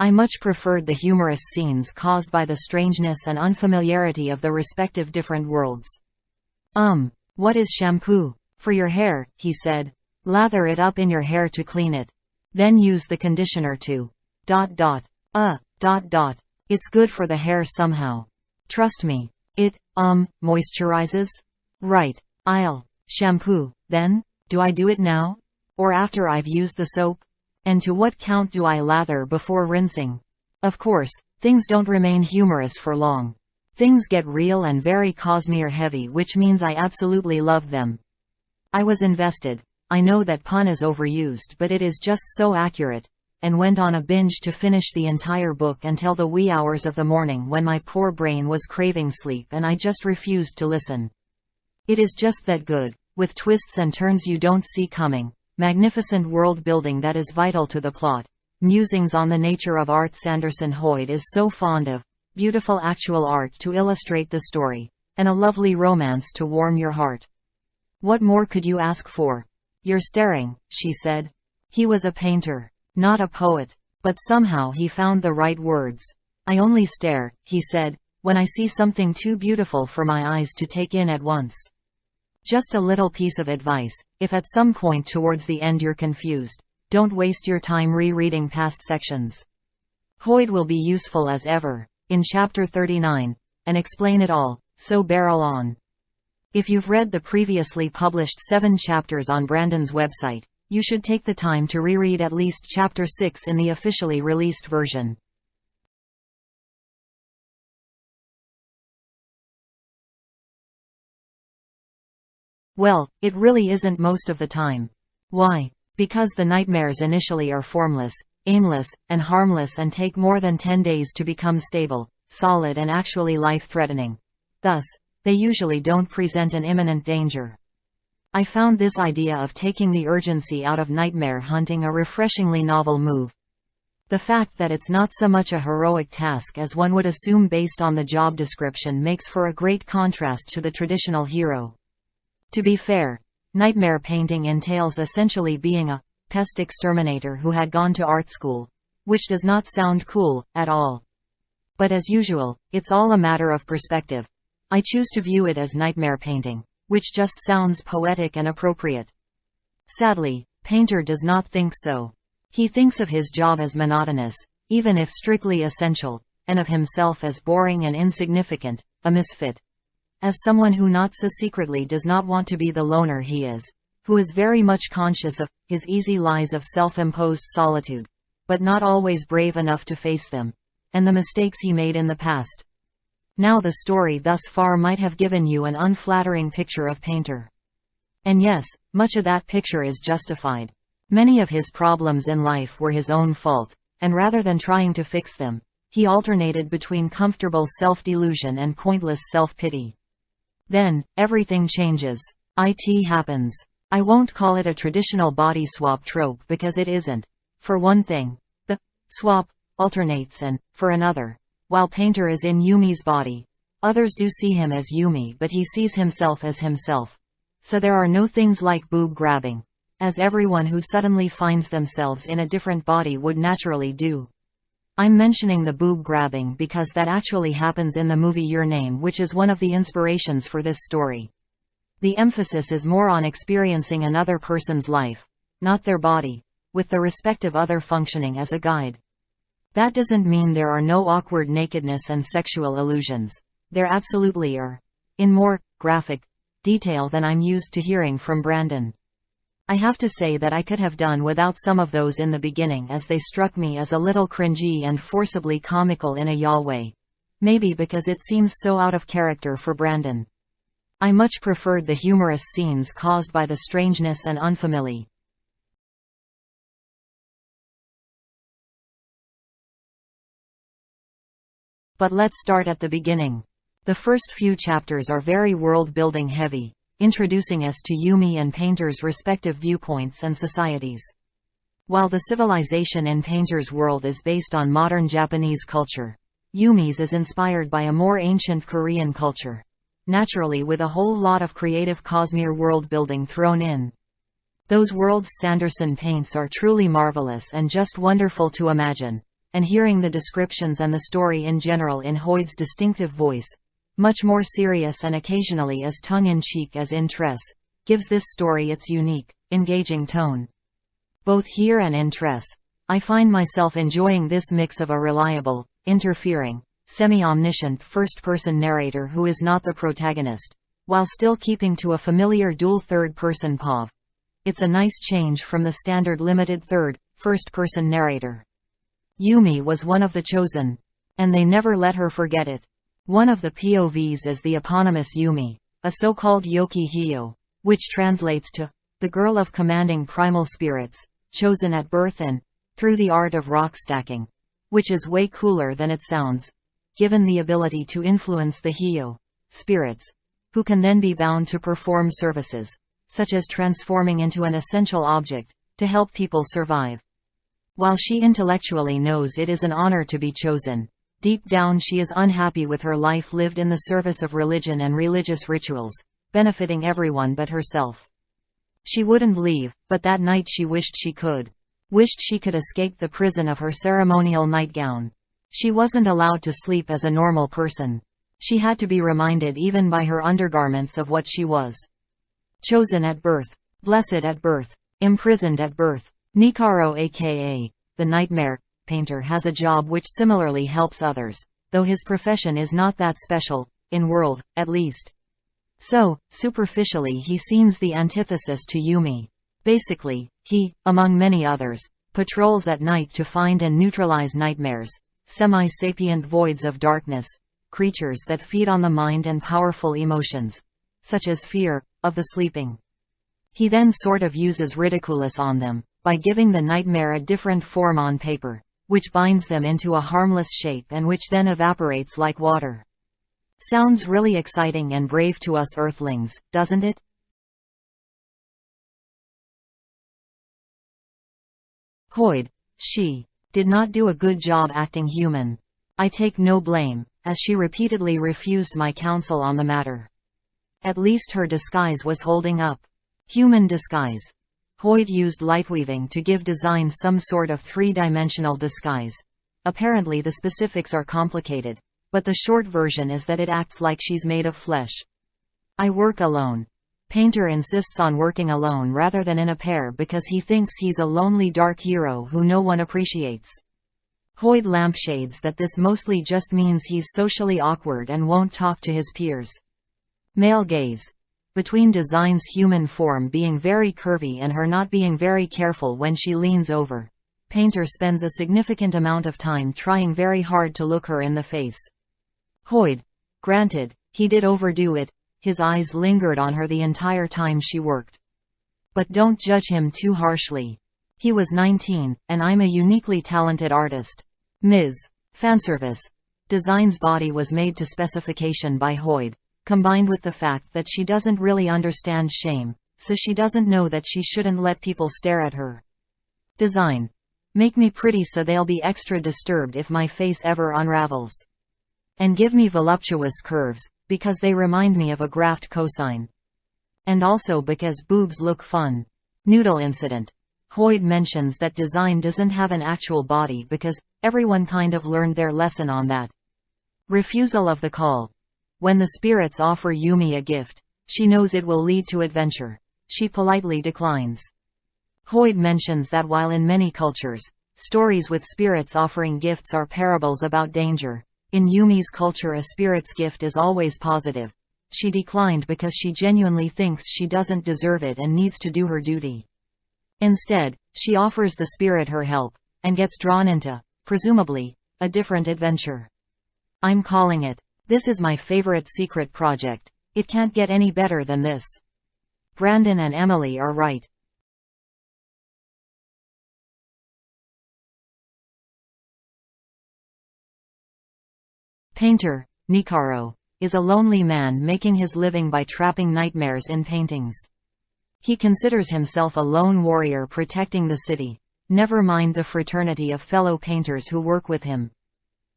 I much preferred the humorous scenes caused by the strangeness and unfamiliarity of the respective different worlds. What is shampoo? For your hair, he said. Lather it up in your hair to clean it. Then use the conditioner to... It's good for the hair somehow. Trust me. It, moisturizes? Right. Shampoo, then? Do I do it now? Or after I've used the soap? And to what count do I lather before rinsing? Of course, things don't remain humorous for long. Things get real and very Cosmere heavy, which means I absolutely love them. I was invested. I know that pun is overused, but it is just so accurate, and went on a binge to finish the entire book until the wee hours of the morning when my poor brain was craving sleep and I just refused to listen. It is just that good, with twists and turns you don't see coming, magnificent world building that is vital to the plot, musings on the nature of art Sanderson Hoyd is so fond of, beautiful actual art to illustrate the story, and a lovely romance to warm your heart. What more could you ask for? You're staring, she said. He was a painter, not a poet, but somehow he found the right words. I only stare, he said, when I see something too beautiful for my eyes to take in at once. Just a little piece of advice: if at some point towards the end you're confused, don't waste your time rereading past sections. Hoyd will be useful as ever, in chapter 39, and explain it all, so barrel on. If you've read the previously published 7 chapters on Brandon's website, you should take the time to reread at least chapter 6 in the officially released version. Well, it really isn't most of the time. Why? Because the nightmares initially are formless, aimless, and harmless and take more than 10 days to become stable, solid and actually life-threatening. Thus, they usually don't present an imminent danger. I found this idea of taking the urgency out of nightmare hunting a refreshingly novel move. The fact that it's not so much a heroic task as one would assume based on the job description makes for a great contrast to the traditional hero. To be fair, nightmare painting entails essentially being a pest exterminator who had gone to art school, which does not sound cool at all. But as usual, it's all a matter of perspective. I choose to view it as nightmare painting, which just sounds poetic and appropriate. Sadly, Painter does not think so. He thinks of his job as monotonous, even if strictly essential, and of himself as boring and insignificant, a misfit. As someone who not so secretly does not want to be the loner he is, who is very much conscious of his easy lies of self-imposed solitude, but not always brave enough to face them, and the mistakes he made in the past. Now the story thus far might have given you an unflattering picture of Painter. And yes, much of that picture is justified. Many of his problems in life were his own fault, and rather than trying to fix them, he alternated between comfortable self-delusion and pointless self-pity. Then, everything changes. It happens. I won't call it a traditional body swap trope because it isn't. For one thing, the swap alternates and, for another, while Painter is in Yumi's body, others do see him as Yumi but he sees himself as himself. So there are no things like boob grabbing, as everyone who suddenly finds themselves in a different body would naturally do. I'm mentioning the boob grabbing because that actually happens in the movie Your Name, which is one of the inspirations for this story. The emphasis is more on experiencing another person's life, not their body, with the respective other functioning as a guide. That doesn't mean there are no awkward nakedness and sexual illusions. There absolutely are. In more graphic detail than I'm used to hearing from Brandon. I have to say that I could have done without some of those in the beginning as they struck me as a little cringy and forcibly comical in a yawl way. Maybe because it seems so out of character for Brandon. I much preferred the humorous scenes caused by the strangeness and unfamiliar. But let's start at the beginning. The first few chapters are very world-building heavy, introducing us to Yumi and Painter's respective viewpoints and societies. While the civilization in Painter's world is based on modern Japanese culture, Yumi's is inspired by a more ancient Korean culture, naturally with a whole lot of creative Cosmere world-building thrown in. Those worlds Sanderson paints are truly marvelous and just wonderful to imagine, and hearing the descriptions and the story in general in Hoyd's distinctive voice, much more serious and occasionally as tongue-in-cheek as in Tress, gives this story its unique, engaging tone. Both here and in Tress, I find myself enjoying this mix of a reliable, interfering, semi-omniscient first-person narrator who is not the protagonist, while still keeping to a familiar dual third-person POV. It's a nice change from the standard limited first-person narrator. Yumi was one of the chosen, and they never let her forget it. One of the POVs is the eponymous Yumi, a so-called Yoki Hyo, which translates to the girl of commanding primal spirits, chosen at birth and through the art of rock stacking, which is way cooler than it sounds, given the ability to influence the Hyo spirits, who can then be bound to perform services, such as transforming into an essential object, to help people survive. While she intellectually knows it is an honor to be chosen, deep down she is unhappy with her life lived in the service of religion and religious rituals, benefiting everyone but herself. She wouldn't leave, but that night she wished she could. Wished she could escape the prison of her ceremonial nightgown. She wasn't allowed to sleep as a normal person. She had to be reminded even by her undergarments of what she was. Chosen at birth. Blessed at birth. Imprisoned at birth. Nikaro aka the nightmare painter has a job which similarly helps others, though his profession is not that special, in world, at least. So, superficially he seems the antithesis to Yumi. Basically, he, among many others, patrols at night to find and neutralize nightmares, semi-sapient voids of darkness, creatures that feed on the mind and powerful emotions, such as fear, of the sleeping. He then sort of uses ridiculous on them, by giving the nightmare a different form on paper, which binds them into a harmless shape and which then evaporates like water. Sounds really exciting and brave to us earthlings, doesn't it? Hoyd, she, did not do a good job acting human. I take no blame, as she repeatedly refused my counsel on the matter. At least her disguise was holding up. Human disguise. Hoyd used lightweaving to give design some sort of three-dimensional disguise. Apparently the specifics are complicated, but the short version is that it acts like she's made of flesh. I work alone. Painter insists on working alone rather than in a pair because he thinks he's a lonely dark hero who no one appreciates. Hoyd lampshades that this mostly just means he's socially awkward and won't talk to his peers. Male gaze. Between design's human form being very curvy and her not being very careful when she leans over, painter spends a significant amount of time trying very hard to look her in the face. Hoyd. Granted, he did overdo it, his eyes lingered on her the entire time she worked. But don't judge him too harshly. He was 19, and I'm a uniquely talented artist. Ms. Fanservice. Design's body was made to specification by Hoyd, combined with the fact that she doesn't really understand shame, so she doesn't know that she shouldn't let people stare at her. Design. Make me pretty so they'll be extra disturbed if my face ever unravels. And give me voluptuous curves, because they remind me of a graphed cosine. And also because boobs look fun. Noodle incident. Hoyd mentions that design doesn't have an actual body because everyone kind of learned their lesson on that. Refusal of the call. When the spirits offer Yumi a gift, she knows it will lead to adventure. She politely declines. Hoyd mentions that while in many cultures, stories with spirits offering gifts are parables about danger, in Yumi's culture a spirit's gift is always positive. She declined because she genuinely thinks she doesn't deserve it and needs to do her duty. Instead, she offers the spirit her help, and gets drawn into, presumably, a different adventure. I'm calling it. This is my favorite secret project. It can't get any better than this. Brandon and Emily are right. Painter, Nikaro, is a lonely man making his living by trapping nightmares in paintings. He considers himself a lone warrior protecting the city, never mind the fraternity of fellow painters who work with him.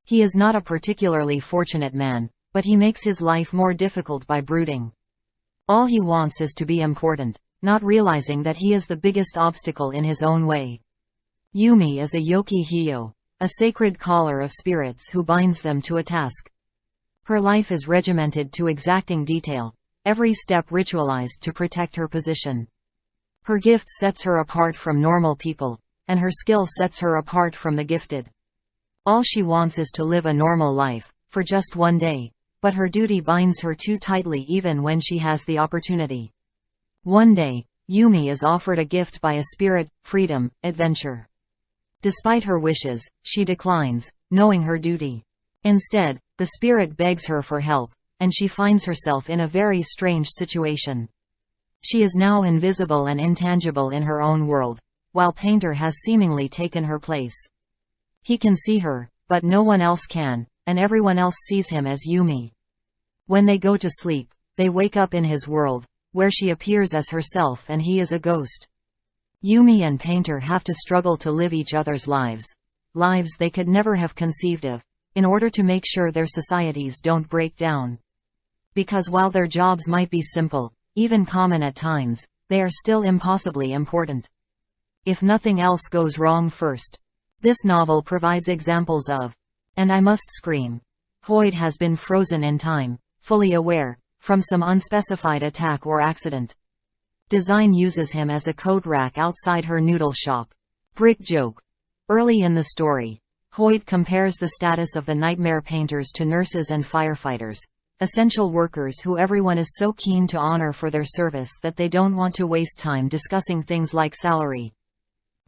He is not a particularly fortunate man, but he makes his life more difficult by brooding. All he wants is to be important, not realizing that he is the biggest obstacle in his own way. Yumi is a Yoki Hyo, a sacred caller of spirits who binds them to a task. Her life is regimented to exacting detail, every step ritualized to protect her position. Her gift sets her apart from normal people, and her skill sets her apart from the gifted. All she wants is to live a normal life, for just one day, but her duty binds her too tightly even when she has the opportunity. One day, Yumi is offered a gift by a spirit: freedom, adventure. Despite her wishes, she declines, knowing her duty. Instead, the spirit begs her for help, and she finds herself in a very strange situation. She is now invisible and intangible in her own world, while Painter has seemingly taken her place. He can see her, but no one else can, and everyone else sees him as Yumi. When they go to sleep, they wake up in his world, where she appears as herself and he is a ghost. Yumi and Painter have to struggle to live each other's lives they could never have conceived of, in order to make sure their societies don't break down. Because while their jobs might be simple, even common at times, they are still impossibly important. If nothing else goes wrong first. This novel provides examples of, and I must scream. Hoyt has been frozen in time, fully aware, from some unspecified attack or accident. Design uses him as a coat rack outside her noodle shop. Brick joke. Early in the story, Hoyt compares the status of the nightmare painters to nurses and firefighters, essential workers who everyone is so keen to honor for their service that they don't want to waste time discussing things like salary.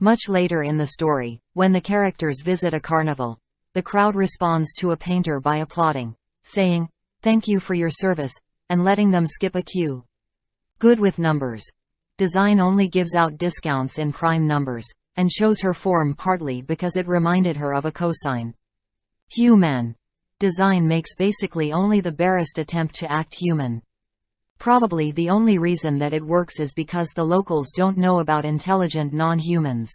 Much later in the story, when the characters visit a carnival, the crowd responds to a painter by applauding, saying, "Thank you for your service," and letting them skip a queue. Good with numbers. Design only gives out discounts in prime numbers, and shows her form partly because it reminded her of a cosine. Human. Design makes basically only the barest attempt to act human. Probably the only reason that it works is because the locals don't know about intelligent non-humans.